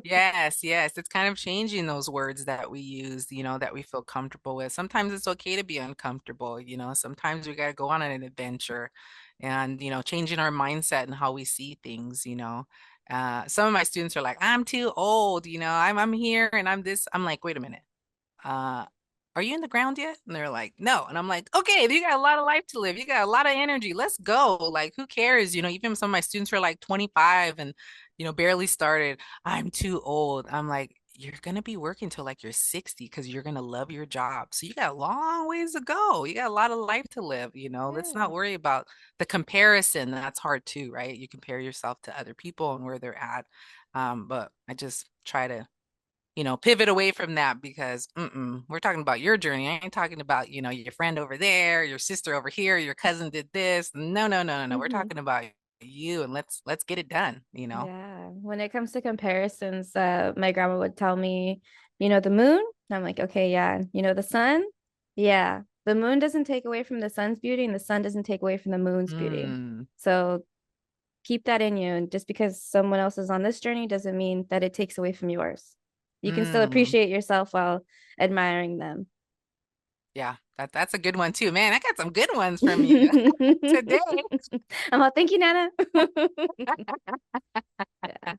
Yes, yes. It's kind of changing those words that we use, that we feel comfortable with. Sometimes it's okay to be uncomfortable, Sometimes we got to go on an adventure and, changing our mindset and how we see things. Some of my students are like, I'm too old, I'm here and I'm this. I'm like, wait a minute. uh, are you in the ground yet? And they're like, no. And I'm like, okay, you got a lot of life to live. You got a lot of energy. Let's go. Like, who cares? Even some of my students are like 25 and, barely started. I'm too old. I'm like, you're going to be working till like you're 60 because you're going to love your job. So you got a long ways to go. You got a lot of life to live. Let's not Yeah. worry about the comparison. That's hard too, right? You compare yourself to other people and where they're at. But I just try to pivot away from that because we're talking about your journey. I ain't talking about, your friend over there, your sister over here, your cousin did this. No, no, no, no, no. We're Hmm. talking about you and let's get it done. Yeah. When it comes to comparisons, my grandma would tell me, the moon? And I'm like, okay, yeah. The sun? Yeah. The moon doesn't take away from the sun's beauty, and the sun doesn't take away from the moon's beauty. Mm, So keep that in you. And just because someone else is on this journey doesn't mean that it takes away from yours. You can still mm. appreciate yourself while admiring them. Yeah, that's a good one too. Man, I got some good ones from you today. I'm all, thank you, Nana. Yeah.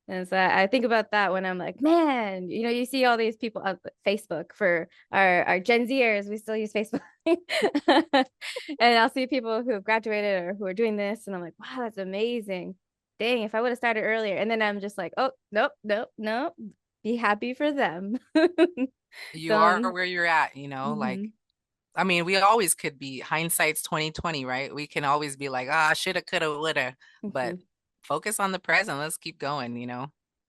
And so I think about that when I'm like, man, you see all these people on Facebook for our Gen Zers. We still use Facebook. And I'll see people who have graduated or who are doing this. And I'm like, wow, that's amazing. Dang, if I would have started earlier. And then I'm just like, oh, nope, nope, nope. Be happy for them. You are So, where you're at, like mhm, I mean, we always could be hindsight's 2020, right? We can always be like, ah, shoulda, coulda, woulda, but mhm. focus on the present. Let's keep going.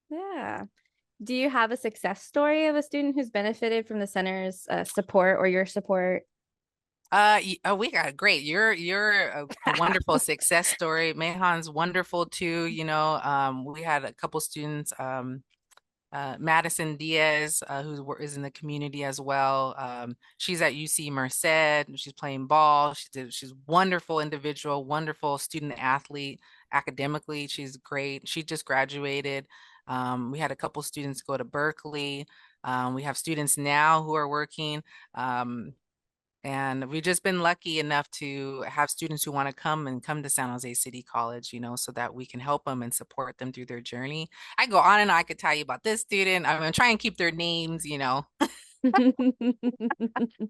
Yeah. Do you have a success story of a student who's benefited from the center's support or your support? Oh, we got great. You're a wonderful success story. Mehan's wonderful too. We had a couple students, Madison Diaz, is in the community as well. She's at UC Merced. She's playing ball. She's a wonderful individual, wonderful student athlete. Academically, she's great. She just graduated. We had a couple students go to Berkeley. We have students now who are working. And we've just been lucky enough to have students who want to come to San Jose City College, so that we can help them and support them through their journey. I go on and on. I could tell you about this student. I'm gonna try and keep their names,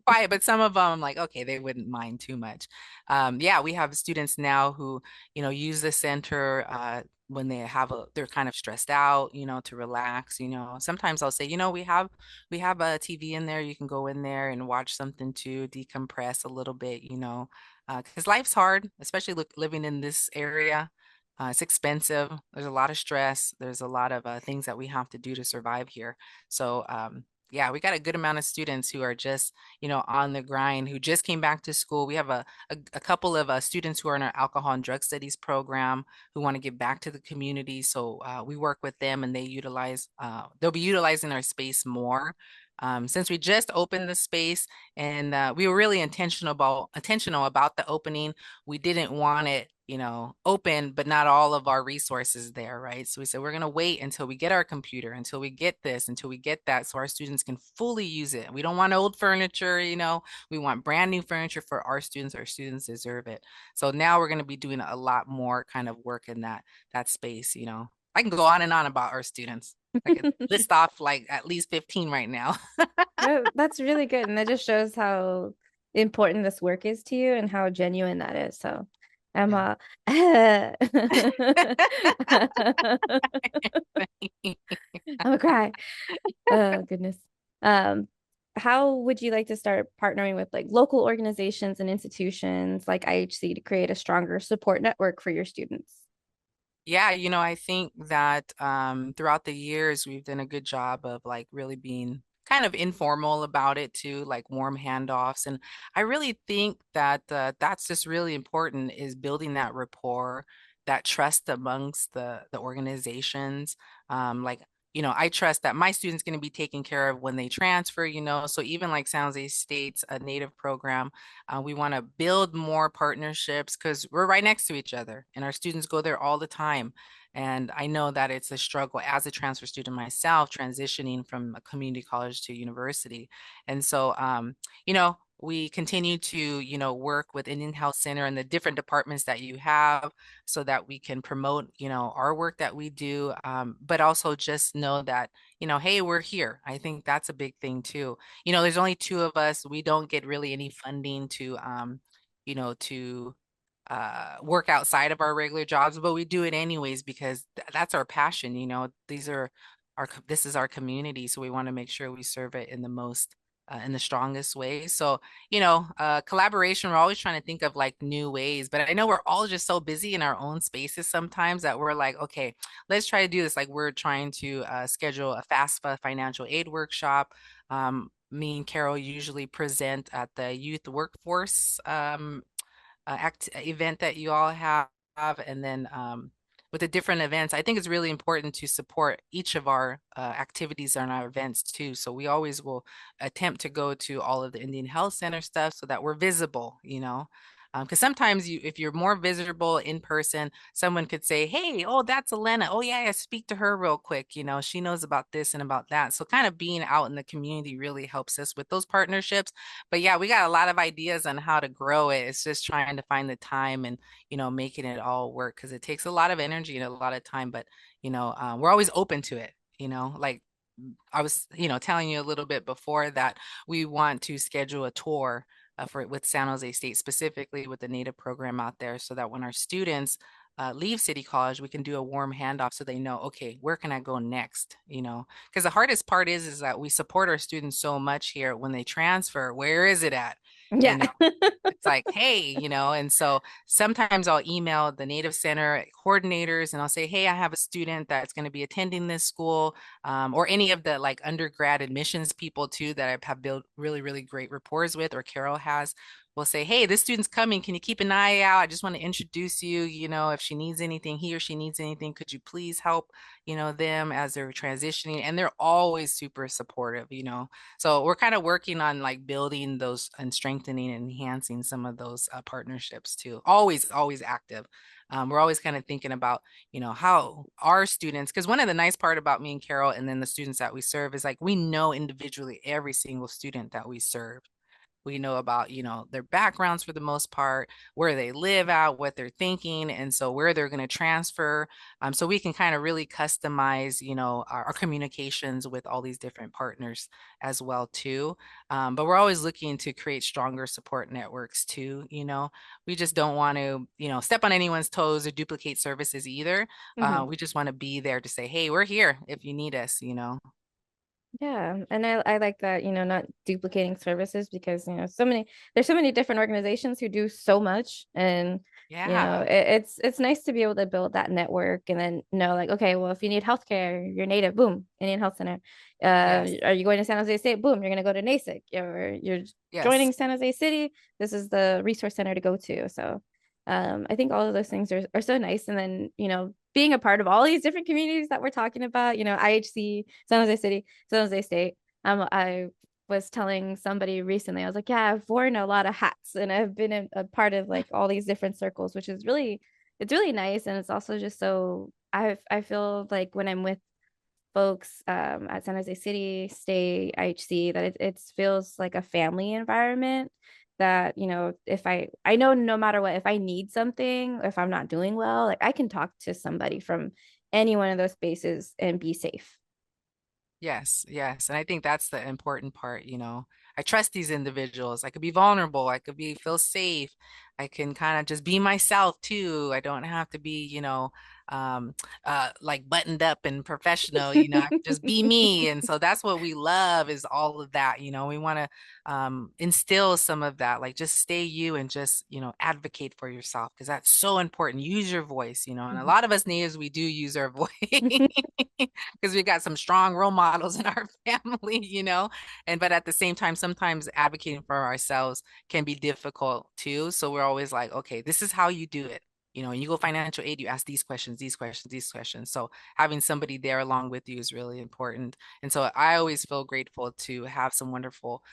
quiet, but some of them I'm like, okay, they wouldn't mind too much. Yeah, we have students now who, use the center when they're kind of stressed out, to relax. Sometimes I'll say, we have a TV in there. You can go in there and watch something to decompress a little bit, because life's hard, especially living in this area. It's expensive. There's a lot of stress. There's a lot of things that we have to do to survive here. So, yeah, we got a good amount of students who are just, on the grind, who just came back to school. We have a couple of students who are in our alcohol and drug studies program who want to give back to the community. So we work with them and they'll be utilizing our space more. Since we just opened the space and we were really intentional about the opening, we didn't want it, open, but not all of our resources there, right? So we said we're going to wait until we get our computer, until we get this, until we get that, so our students can fully use it. We don't want old furniture. We want brand new furniture for our students. Our students deserve it. So now we're going to be doing a lot more kind of work in that space. I can go on and on about our students. I could list off like at least 15 right now. That's really good. And that just shows how important this work is to you and how genuine that is. So I'm Yeah. I'm gonna cry. Oh goodness. Um, how would you like to start partnering with like local organizations and institutions like IHC to create a stronger support network for your students? Yeah, I think that throughout the years we've done a good job of like really being kind of informal about it too, like warm handoffs. And I really think that that's just really important is building that rapport, that trust amongst the organizations. Like, I trust that my student's going to be taken care of when they transfer, So even like San Jose State's a native program, we want to build more partnerships because we're right next to each other and our students go there all the time. And I know that it's a struggle as a transfer student myself, transitioning from a community college to university. And so, we continue to, work with Indian Health Center and the different departments that you have so that we can promote, our work that we do. But also just know that, hey, we're here. I think that's a big thing too. There's only two of us. We don't get really any funding to, to work outside of our regular jobs, but we do it anyways because that's our passion. This is our community, so we want to make sure we serve it in the most in the strongest way. So, collaboration, we're always trying to think of like new ways, but I know we're all just so busy in our own spaces sometimes that we're like, okay, let's try to do this. Like we're trying to schedule a FAFSA financial aid workshop. Me and Carol usually present at the youth workforce event that you all have. And then with the different events, I think it's really important to support each of our activities and our events too. So we always will attempt to go to all of the Indian Health Center stuff so that we're visible, because sometimes if you're more visible in person, someone could say, hey, oh, that's Elena. Oh, yeah, speak to her real quick. She knows about this and about that. So kind of being out in the community really helps us with those partnerships. But yeah, we got a lot of ideas on how to grow it. It's just trying to find the time and, making it all work because it takes a lot of energy and a lot of time. But, we're always open to it, like I was, telling you a little bit before that we want to schedule a tour for with San Jose State, specifically with the Native program out there, so that when our students leave City College, we can do a warm handoff so they know, okay, where can I go next? Because the hardest part is that we support our students so much here. When they transfer, where is it at? Yeah. It's like, hey, and so sometimes I'll email the Native Center coordinators and I'll say, hey, I have a student that's going to be attending this school, or any of the like undergrad admissions people too that I have built really, really great rapport with, or Carol has. Will say, hey, this student's coming. Can you keep an eye out? I just want to introduce you. If she needs anything, he or she needs anything, could you please help, them as they're transitioning? And they're always super supportive, so we're kind of working on like building those and strengthening and enhancing some of those partnerships too. Always, always active. We're always kind of thinking about, how our students, because one of the nice part about me and Carol and then the students that we serve is like we know individually every single student that we serve. We know about, their backgrounds for the most part, where they live out, what they're thinking, and so where they're going to transfer. So we can kind of really customize, our communications with all these different partners as well too. But we're always looking to create stronger support networks too. We just don't want to, step on anyone's toes or duplicate services either. Mhm. We just want to be there to say, hey, we're here if you need us. Yeah, and I like that, not duplicating services because, there's so many different organizations who do so much and Yeah. it's nice to be able to build that network and then know like, okay, well, if you need healthcare, you're native, boom, Indian Health Center. Yes. Are you going to San Jose State? Boom, you're going to go to NASIC, or you're Yes. joining San Jose City. This is the resource center to go to. So, I think all of those things are so nice. And then, being a part of all these different communities that we're talking about, IHC, San Jose City, San Jose State. I was telling somebody recently, I was like, yeah, I've worn a lot of hats and I've been a part of like all these different circles, which is it's really nice. And it's also just so I feel like when I'm with folks at San Jose City, State, IHC, that it feels like a family environment that, if I know no matter what, if I need something, if I'm not doing well, like I can talk to somebody from any one of those spaces and be safe. Yes, yes. And I think that's the important part. I trust these individuals. I could be vulnerable. I could feel safe. I can kind of just be myself too. I don't have to be, like buttoned up and professional, you know, I can just be me. And so that's what we love is all of that. You know, we want to instill some of that, like just stay you and just, you know, advocate for yourself because that's so important. Use your voice, you know, and a lot of us natives, we do use our voice because we got some strong role models in our family, you know, and but at the same time, sometimes advocating for ourselves can be difficult too. So we're always like, okay, this is how you do it. You know, you go financial aid, you ask these questions, these questions, these questions. So having somebody there along with you is really important. And so I always feel grateful to have some wonderful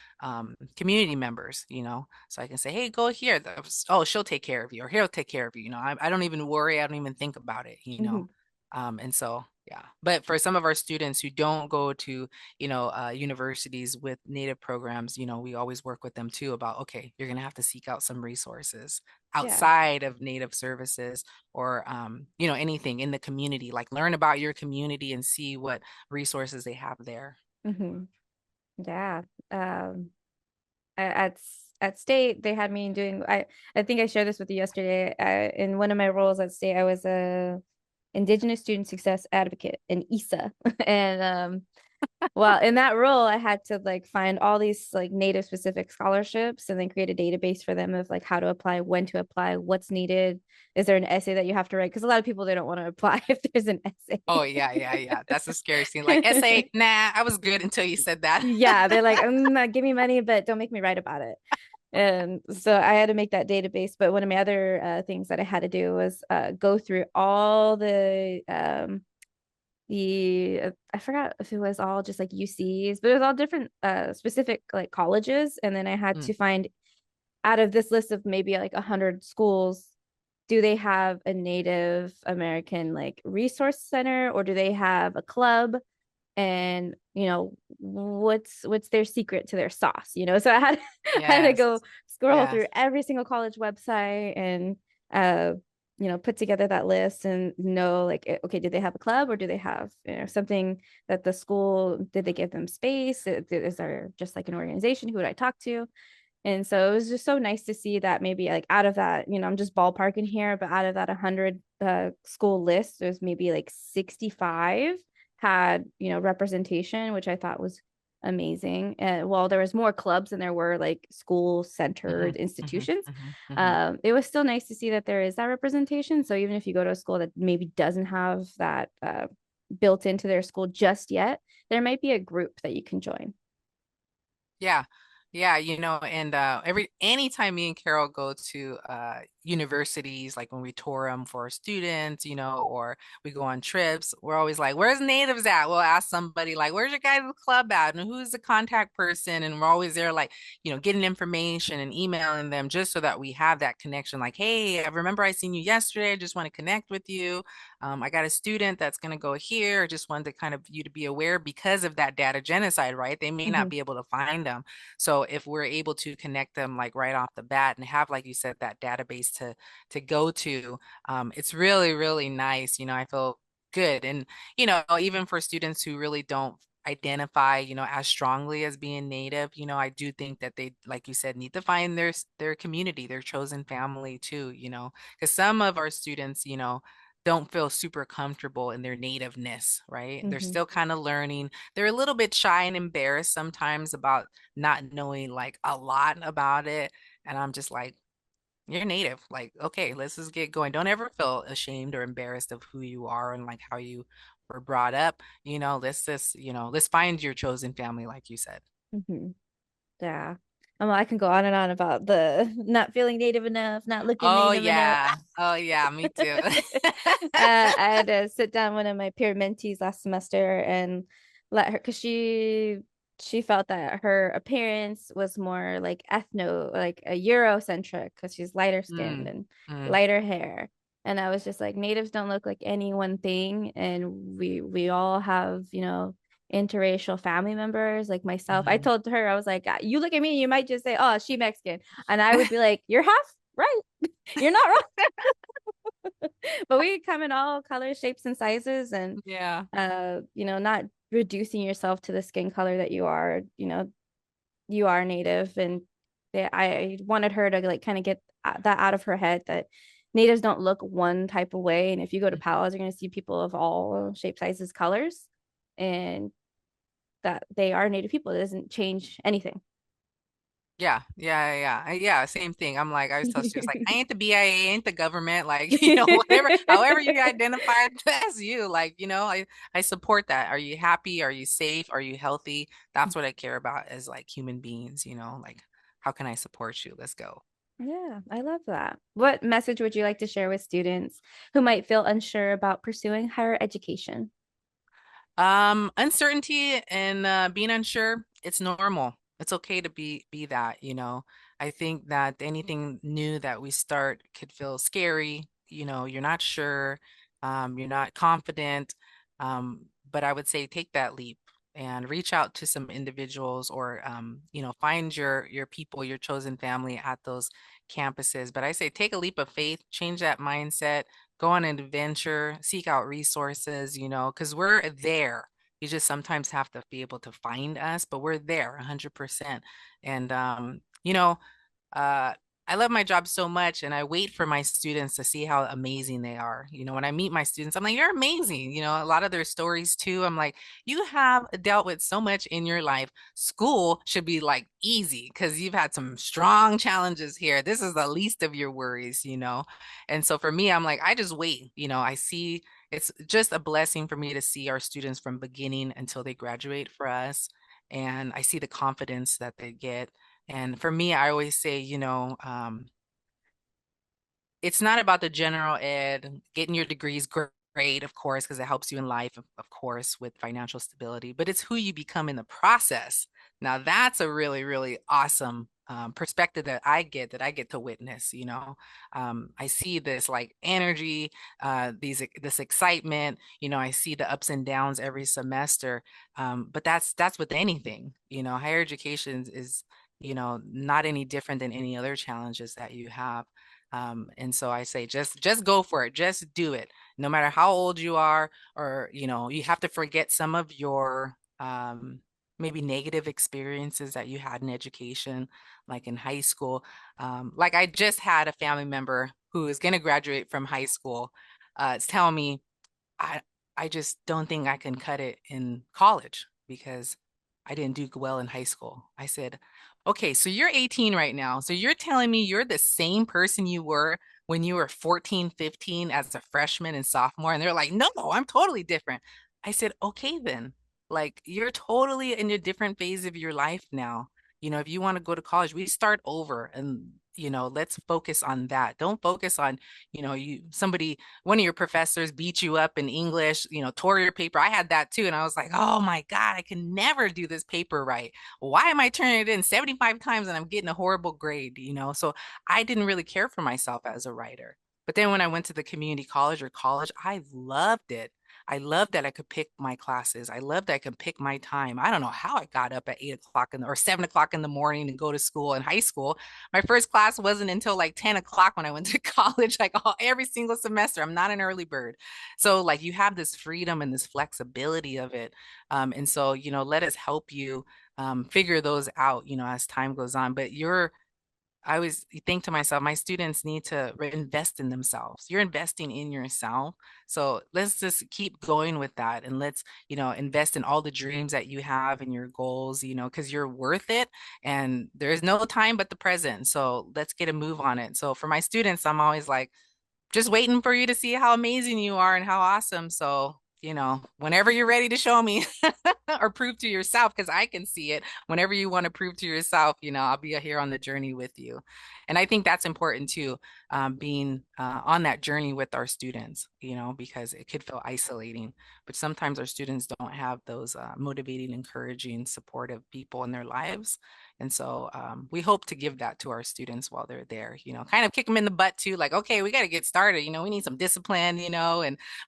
community members, you know, so I can say, hey, go here. Oh, she'll take care of you, or he'll take care of you. You know, I don't even worry. I don't even think about it, you know. And so, yeah. But for some of our students who don't go to, you know, universities with Native programs, you know, we always work with them too about, okay, you're going to have to seek out some resources outside of Native services or, you know, anything in the community, like learn about your community and see what resources they have there. Yeah. At at state, they had me doing, I think I shared this with you yesterday. In one of my roles at state, I was a Indigenous Student Success Advocate, an ISA. And well, in that role, I had to like find all these like Native specific scholarships and then create a database for them of like how to apply, when to apply, what's needed. Is there an essay that you have to write? Because a lot of people, they don't want to apply if there's an essay. Oh yeah. That's a scary scene. Like essay, nah, I was good until you said that. Yeah, they're like, give me money, but don't make me write about it. And so I had to make that database. But one of my other things that I had to do was go through all I forgot if it was all just like UCs, but it was all different specific like colleges. And then I had to find out of this list of maybe like 100 schools, do they have a Native American like resource center, or do they have a club? And you know, what's their secret to their sauce, you know? So I had I had to go scroll through every single college website and you know, put together that list and know like, okay, do they have a club, or do they have, you know, something that the school, did they give them space? Is there just like an organization? Who would I talk to? And so it was just so nice to see that maybe like out of that, you know, I'm just ballparking here, but out of that 100 school list, there's maybe like 65 had, you know, representation, which I thought was amazing. While there was more clubs than there were like school centered institutions, it was still nice to see that there is that representation. So even if you go to a school that maybe doesn't have that built into their school just yet, there might be a group that you can join. Yeah. Yeah, you know, and anytime me and Carol go to universities, like when we tour them for students, you know, or we go on trips, we're always like, where's natives at? We'll ask somebody like, where's your guys' club at? And who's the contact person? And we're always there like, you know, getting information and emailing them just so that we have that connection. Like, hey, I remember I seen you yesterday. I just want to connect with you. I got a student that's going to go here. I just wanted to kind of you to be aware because of that data genocide, right? They may not be able to find them. So if we're able to connect them like right off the bat and have, like you said, that database to go to, it's really, really nice. You know, I feel good. And, you know, even for students who really don't identify, you know, as strongly as being Native, you know, I do think that they, like you said, need to find their community, their chosen family too, you know, because some of our students, you know, don't feel super comfortable in their nativeness, right? They're still kind of learning. They're a little bit shy and embarrassed sometimes about not knowing like a lot about it. And I'm just like, you're native. Like, okay, let's just get going. Don't ever feel ashamed or embarrassed of who you are and like how you were brought up. You know, let's just, you know, let's find your chosen family, like you said. Yeah. I can go on and on about the not feeling Native enough, not looking Oh Native enough. yeah. Oh yeah, me too. I had to sit down one of my peer mentees last semester and let her, because she felt that her appearance was more like like a Eurocentric, because she's lighter skinned and lighter hair. And I was just like, natives don't look like any one thing, and we all have, you know, interracial family members like myself. I told her, I was like, you look at me, you might just say, oh, she Mexican. And I would be like, you're half right. You're not wrong. But we come in all colors, shapes, and sizes. And Yeah. you know, not reducing yourself to the skin color that you are, you know, you are Native. And I wanted her to like kind of get that out of her head, that natives don't look one type of way. And if you go to powwows, you're going to see people of all shapes, sizes, colors, and that they are native people. It doesn't change anything. Yeah. Same thing. I'm like, I always tell students, like, I ain't the BIA, ain't the government, like, whatever, however you identify, that's you. Like, I support that. Are you happy? Are you safe? Are you healthy? That's what I care about as like human beings, like, how can I support you? Let's go. Yeah, I love that. What message would you like to share with students who might feel unsure about pursuing higher education? Uncertainty and being unsure, it's normal. It's okay to be that. I think that anything new that we start could feel scary. You're not sure, you're not confident. But I would say take that leap and reach out to some individuals or find your people, your chosen family at those campuses. But I say take a leap of faith, change that mindset, go on an adventure, seek out resources, because we're there. You just sometimes have to be able to find us, but we're there 100%. And, uh, I love my job so much, and I wait for my students to see how amazing they are. When I meet my students, I'm like, you're amazing. A lot of their stories too. I'm like, you have dealt with so much in your life. School should be like easy because you've had some strong challenges here. This is the least of your worries. And so for me, I'm like, I just wait. I see it's just a blessing for me to see our students from beginning until they graduate for us. And I see the confidence that they get. And for me, I always say, it's not about the general ed, getting your degrees great, of course, because it helps you in life, of course, with financial stability, but it's who you become in the process. Now, that's a really, really awesome perspective that I get to witness. I see this like energy, this excitement. I see the ups and downs every semester, but that's with anything. Higher education is not any different than any other challenges that you have. And so I say, just go for it. Just do it. No matter how old you are, or, you have to forget some of your maybe negative experiences that you had in education, like in high school. Like I just had a family member who is going to graduate from high school. It's telling me, I I just don't think I can cut it in college because I didn't do well in high school. I said, okay, so you're 18 right now. So you're telling me you're the same person you were when you were 14, 15 as a freshman and sophomore? And they're like, no, I'm totally different. I said, okay, then. Like you're totally in a different phase of your life now. If you want to go to college, we start over and let's focus on that. Don't focus on, one of your professors beat you up in English, tore your paper. I had that too. And I was like, oh my God, I can never do this paper right. Why am I turning it in 75 times and I'm getting a horrible grade? So I didn't really care for myself as a writer. But then when I went to the community college or college, I loved it. I loved that I could pick my classes. I loved that I could pick my time. I don't know how I got up at 8 o'clock or 7 o'clock in the morning to go to school in high school. My first class wasn't until like 10 o'clock when I went to college, like every single semester. I'm not an early bird. So like you have this freedom and this flexibility of it. And so, let us help you figure those out, as time goes on. But I always think to myself, my students need to invest in themselves. You're investing in yourself. So let's just keep going with that. And let's, invest in all the dreams that you have and your goals, because you're worth it. And there's no time but the present. So let's get a move on it. So for my students, I'm always like, just waiting for you to see how amazing you are and how awesome. So, whenever you're ready to show me or prove to yourself, because I can see it, whenever you want to prove to yourself, I'll be here on the journey with you. And I think that's important too, being on that journey with our students, because it could feel isolating, but sometimes our students don't have those motivating, encouraging, supportive people in their lives. And so we hope to give that to our students while they're there, kind of kick them in the butt too, like, okay, we got to get started, we need some discipline,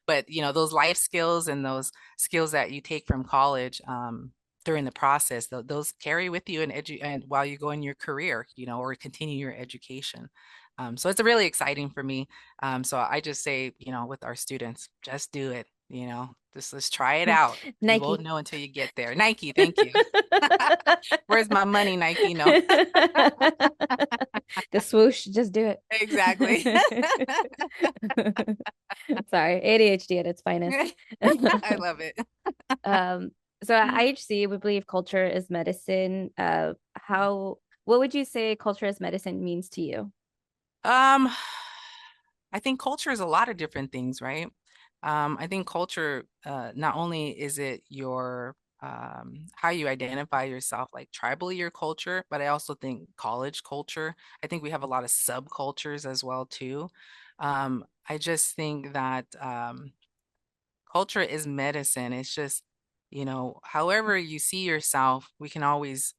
but those life skills and those skills that you take from college during the process, those carry with you and while you go in your career, or continue your education. So it's really exciting for me. So I just say, with our students, just do it, just let's try it out. You won't Nike. know until you get there. Nike, thank you. Where's my money, Nike? No. The swoosh, just do it. Exactly. Sorry, ADHD at its finest. I love it. Um, so at IHC, we believe culture is medicine. What would you say culture as medicine means to you? Um, I think culture is a lot of different things, right? I think culture, not only is it your how you identify yourself, like tribally your culture, but I also think college culture. I think we have a lot of subcultures as well too. I just think that culture is medicine. It's just, however you see yourself, we can always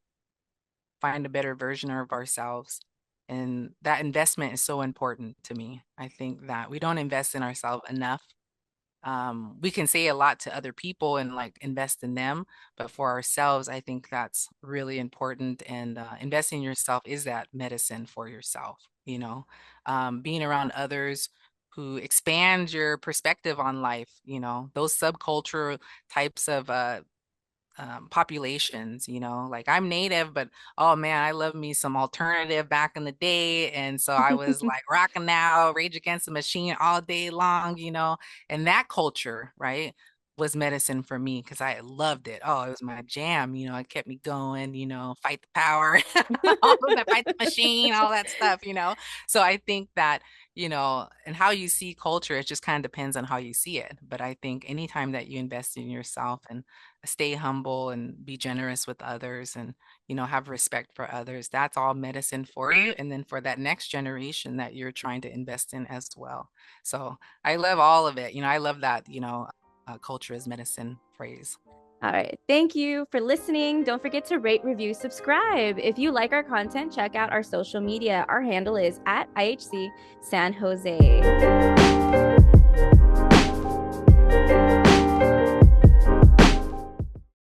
find a better version of ourselves. And that investment is so important to me. I think that we don't invest in ourselves enough. We can say a lot to other people and like invest in them, but for ourselves, I think that's really important. And investing in yourself is that medicine for yourself, being around others who expand your perspective on life, those subcultural types of populations, like I'm native, but oh man, I love me some alternative back in the day. And so I was like rocking out Rage Against the Machine all day long, and that culture, right, was medicine for me because I loved it. Oh, it was my jam, it kept me going, fight the power, all of that, fight the machine, all that stuff. So I think that, and how you see culture, it just kind of depends on how you see it. But I think anytime that you invest in yourself and stay humble and be generous with others and have respect for others, that's all medicine for you, and then for that next generation that you're trying to invest in as well. So I love all of it. I love that culture is medicine phrase. All right. Thank you for listening. Don't forget to rate, review, subscribe. If you like our content, check out our social media. Our handle is at IHC San Jose.